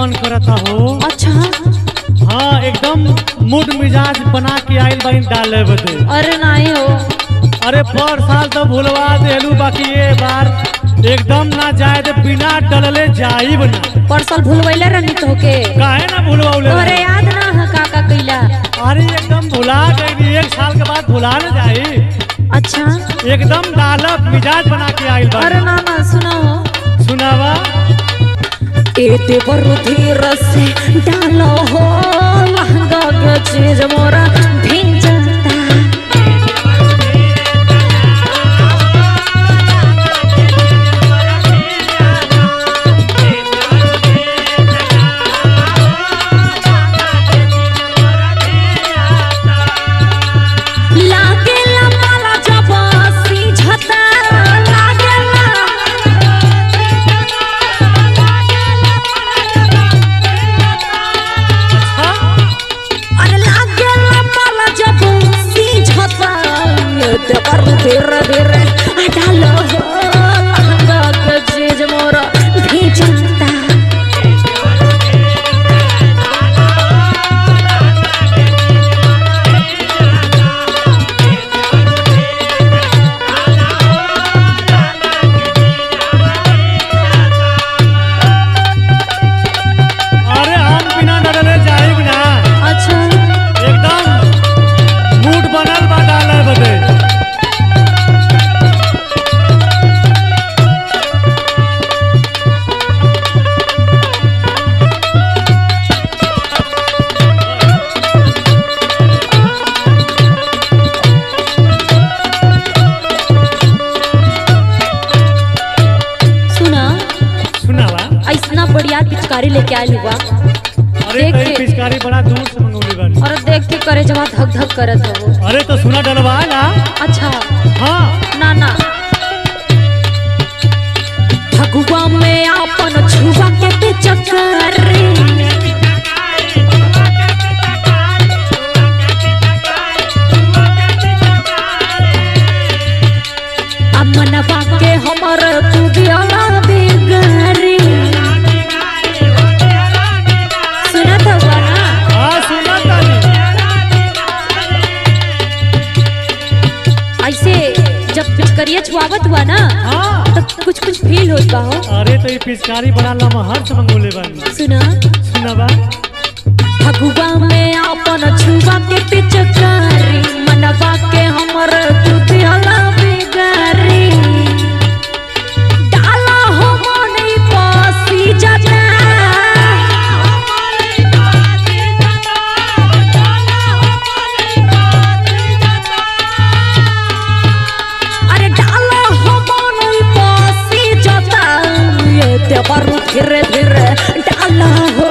मन करता हो। अच्छा हाँ एकदम मूड मिजाज बना के आइल बाइन डाले बदे। अरे नहीं हो। अरे पर साल तो भूलवा देलू बाकी ये बार एकदम ना जाए दे बिना डलले जाइब ना। परसल भूलवैले रहनी तो के काहे ना भूलवाउले। तोहरे याद ना है का कइला। अरे एकदम भुला गई, एक साल के बाद भुला न जाई। अच्छा एकदम डालब मिजाज बना के आइल बा। अरे ना ना सुनाओ। सुनावा। एते बरुधीर से डालो हो महंगा के चीज मोरा भिंजता। धीरे धीरे डालो हो महंगा के चीज मोरा भिंजता। अरे हम बिना डरले जाइब ना। अच्छा एकदम मूड बनल बा डाले बदे। बढ़िया पिचकारी लेके आयल हुआ। अरे तो पिचकारी बड़ा दूर से मंगौली बानी। अरे देख के करे जब धक धक करत हो। अरे तो सुना डलवा ना। अच्छा हाँ ना ना फगुआ में आपन छुआ के पिचकारी मनवा के हमर तू दिया बिगारी। सुनत हुआ ना। हाँ सुनत तानी। ऐसे जब पिचकरिया छुआवत हुआ ना हाँ तो कुछ कुछ फील होता हो। अरे तो ये पिचकारी बड़ा लमहर से मंगौले बानी। सुना सुनावा। फगुआ में आपन छुआ के पिचकारी मनवा के हमर तू दिया बिगारी। डाला हो मनी पासी जाता। अरे डाला हो मनी पासी जाता। ये देवरू धीरे धीरे डाला हो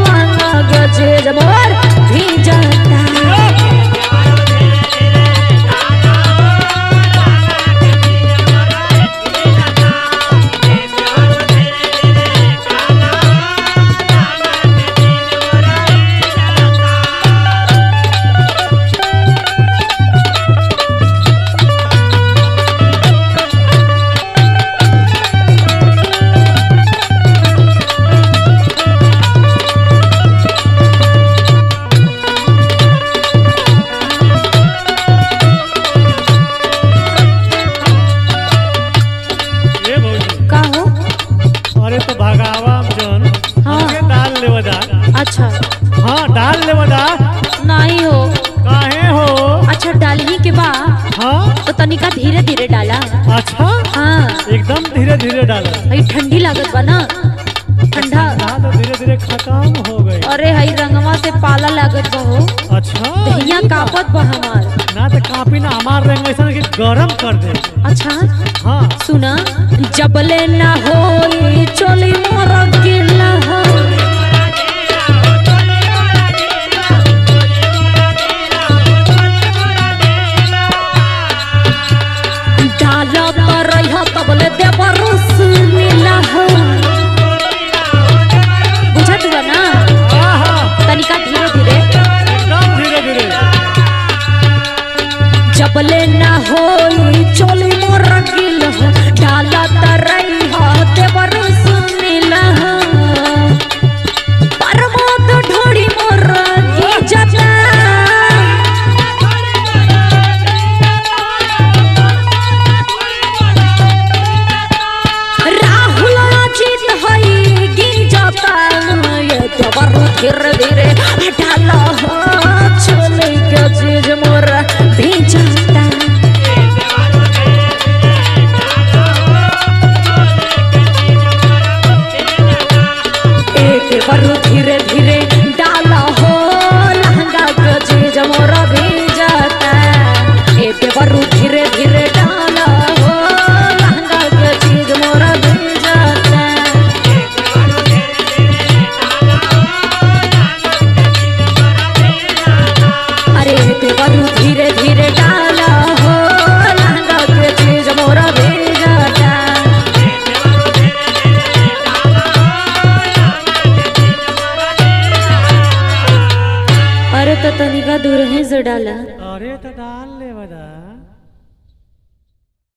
महंगा चीज मोर भिंजता। अच्छा हाँ डाल ले बदा। नहीं हो। काहे हो। अच्छा डालही के बा। हाँ तो तनिका धीरे धीरे डाला। अच्छा हाँ एकदम धीरे धीरे डाला। हई ठंडी लागत बा ना। ठंडा तो धीरे धीरे खत्म हो गई। अरे हई रंगवा से पाला लागत बा हो। अच्छा दहिया कापत बा हमार ना तो कापी ना हमार रंग ऐसा कि गरम कर दे। अच्छा हाँ सुना जबले ना होई चोली मोर गिला हो। डाला पर रहा तबले देवरू सुनीला हो। बुझत बा ना। तनिका धीरे धीरे एकदम धीरे धीरे। जबले ना होई चोली मोर गिल हो। डाला त रही हो देवरू सुनीला हो। देवरू धीरे धीरे डाला हो चोली के चीज मोरा भीजता देवरू धीरे धीरे डाला हो लहंगा के चीज मोरा भीजता देवरू धीरे धीरे डाला हो लहंगा के चीज मोरा भीजता अरे देवरू धीरे धीरे डाला हो लहंगा के चीज मोरा भीजता अरे तो तनिका दूर है से डाला अरे तो डाल ले बदा